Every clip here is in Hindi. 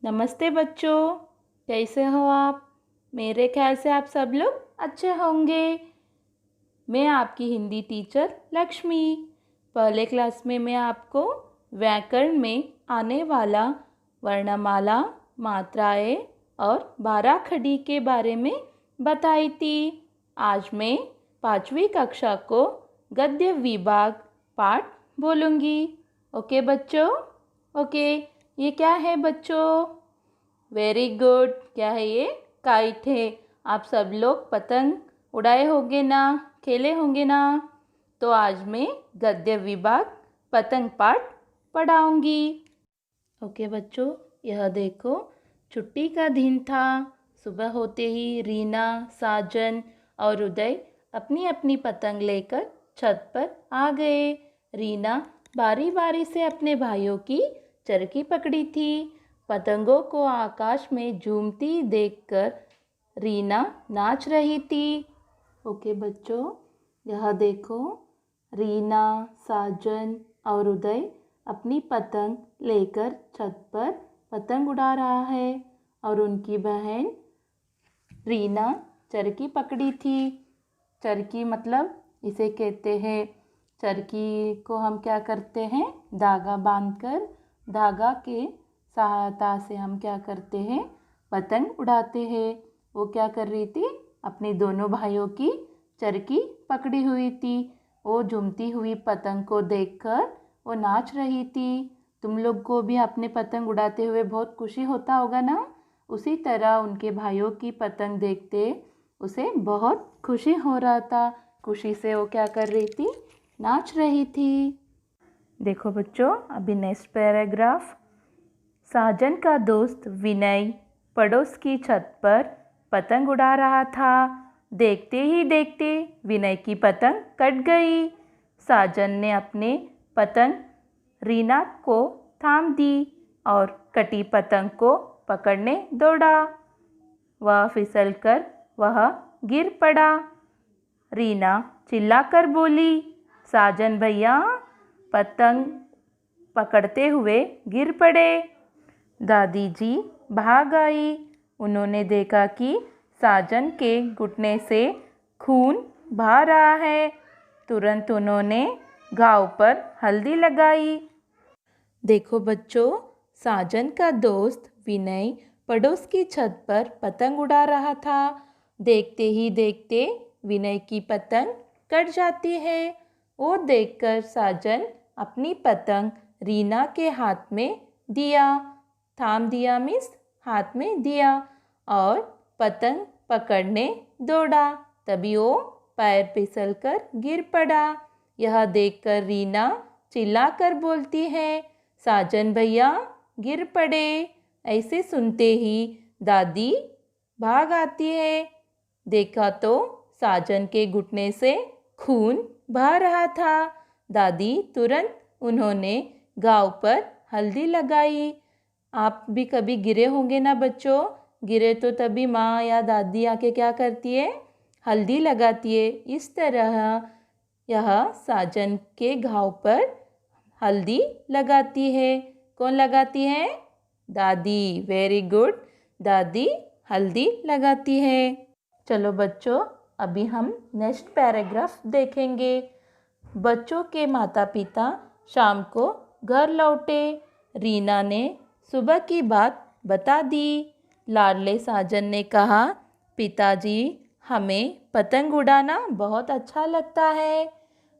नमस्ते बच्चों, कैसे हो आप? मेरे ख्याल से आप सब लोग अच्छे होंगे। मैं आपकी हिंदी टीचर लक्ष्मी। पहले क्लास में मैं आपको व्याकरण में आने वाला वर्णमाला, मात्राएं और बाराखड़ी के बारे में बताई थी। आज मैं 5वीं कक्षा को गद्य विभाग पाठ बोलूँगी। ओके बच्चों? ओके, ये क्या है बच्चों? Very good. क्या है ये? काइट है। आप सब लोग पतंग उड़ाए होंगे ना, खेले होंगे ना। तो आज मैं गद्य विभाग पतंग पाठ पढ़ाऊंगी। ओके बच्चों, यह देखो, छुट्टी का दिन था। सुबह होते ही रीना, साजन और उदय अपनी अपनी पतंग लेकर छत पर आ गए। रीना बारी बारी से अपने भाइयों की चरखी पकड़ी थी। पतंगों को आकाश में झूमती देखकर रीना नाच रही थी। ओके बच्चों, यह देखो, रीना, साजन और उदय अपनी पतंग लेकर छत पर पतंग उड़ा रहा है और उनकी बहन रीना चरखी पकड़ी थी। चरखी मतलब इसे कहते हैं, चरखी को हम क्या करते हैं, धागा बांधकर धागा के सहायता से हम क्या करते हैं, पतंग उड़ाते हैं। वो क्या कर रही थी, अपने दोनों भाइयों की चरखी पकड़ी हुई थी। वो झूमती हुई पतंग को देखकर वो नाच रही थी। तुम लोग को भी अपने पतंग उड़ाते हुए बहुत खुशी होता होगा ना। उसी तरह उनके भाइयों की पतंग देखते उसे बहुत खुशी हो रहा था। खुशी से वो क्या कर रही थी, नाच रही थी। देखो बच्चों, अभी नेक्स्ट पैराग्राफ। साजन का दोस्त विनय पड़ोस की छत पर पतंग उड़ा रहा था। देखते ही देखते विनय की पतंग कट गई। साजन ने अपने पतंग रीना को थाम दी और कटी पतंग को पकड़ने दौड़ा। वह फिसलकर वह गिर पड़ा। रीना चिल्लाकर बोली, साजन भैया पतंग पकड़ते हुए गिर पड़े। दादी जी भाग आई। उन्होंने देखा कि साजन के घुटने से खून बह रहा है। तुरंत उन्होंने घाव पर हल्दी लगाई। देखो बच्चों, साजन का दोस्त विनय पड़ोस की छत पर पतंग उड़ा रहा था। देखते ही देखते विनय की पतंग कट जाती है। वो देखकर साजन अपनी पतंग रीना के हाथ में दिया, थाम दिया मीन्स हाथ में दिया और पतंग पकड़ने दौड़ा। तभी वो पैर फिसलकर गिर पड़ा। यह देखकर रीना चिल्लाकर बोलती है, साजन भैया गिर पड़े। ऐसे सुनते ही दादी भाग आती है। देखा तो साजन के घुटने से खून बह रहा था। दादी तुरंत उन्होंने घाव पर हल्दी लगाई। आप भी कभी गिरे होंगे ना बच्चों। गिरे तो तभी माँ या दादी आके क्या करती है, हल्दी लगाती है। इस तरह यह साजन के घाव पर हल्दी लगाती है। कौन लगाती है? दादी। वेरी गुड, दादी हल्दी लगाती है। चलो बच्चों, अभी हम नेक्स्ट पैराग्राफ देखेंगे। बच्चों के माता पिता शाम को घर लौटे। रीना ने सुबह की बात बता दी। लाडले साजन ने कहा, पिताजी हमें पतंग उड़ाना बहुत अच्छा लगता है।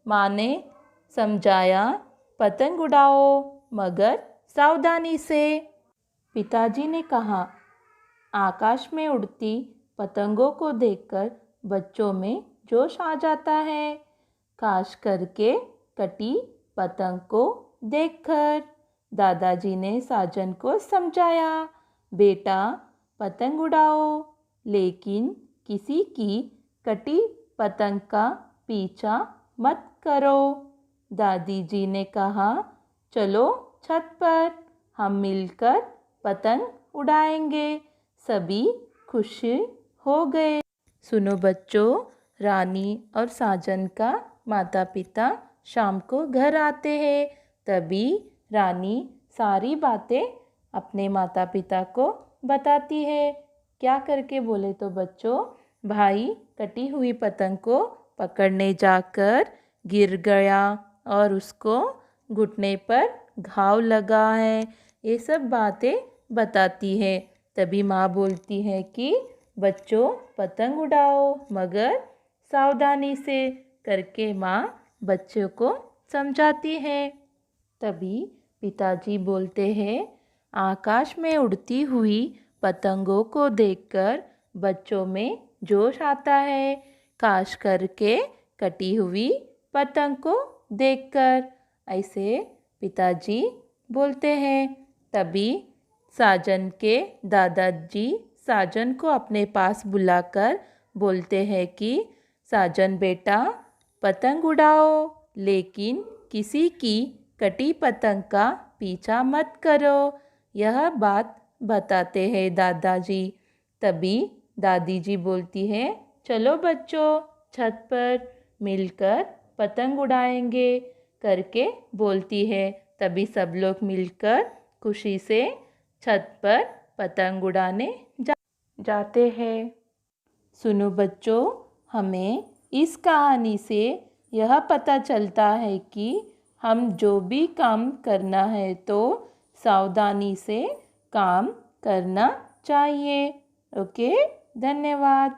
माँ ने समझाया, पतंग उड़ाओ मगर सावधानी से। पिताजी ने कहा, आकाश में उड़ती पतंगों को देखकर बच्चों में जोश आ जाता है, खास करके कटी पतंग को देखकर। दादाजी ने साजन को समझाया, बेटा पतंग उड़ाओ लेकिन किसी की कटी पतंग का पीछा मत करो। दादी जी ने कहा, चलो छत पर हम मिलकर पतंग उड़ाएंगे। सभी खुश हो गए। सुनो बच्चों, रानी और साजन का माता पिता शाम को घर आते हैं। तभी रानी सारी बातें अपने माता पिता को बताती है। क्या करके बोले तो बच्चों, भाई कटी हुई पतंग को पकड़ने जाकर गिर गया और उसको घुटने पर घाव लगा है। ये सब बातें बताती है। तभी माँ बोलती है कि बच्चों पतंग उड़ाओ मगर सावधानी से करके माँ बच्चों को समझाती है। तभी पिताजी बोलते हैं, आकाश में उड़ती हुई पतंगों को देखकर बच्चों में जोश आता है, खास करके कटी हुई पतंग को देखकर। ऐसे पिताजी बोलते हैं। तभी साजन के दादाजी साजन को अपने पास बुलाकर बोलते हैं कि साजन बेटा पतंग उड़ाओ, लेकिन किसी की कटी पतंग का पीछा मत करो। यह बात बताते हैं दादाजी। तभी दादी जी बोलती है, चलो बच्चों छत पर मिलकर पतंग उड़ाएंगे करके बोलती है। तभी सब लोग मिलकर खुशी से छत पर पतंग उड़ाने जाते हैं। सुनो बच्चों, हमें इस कहानी से यह पता चलता है कि हम जो भी काम करना है तो सावधानी से काम करना चाहिए। ओके, धन्यवाद।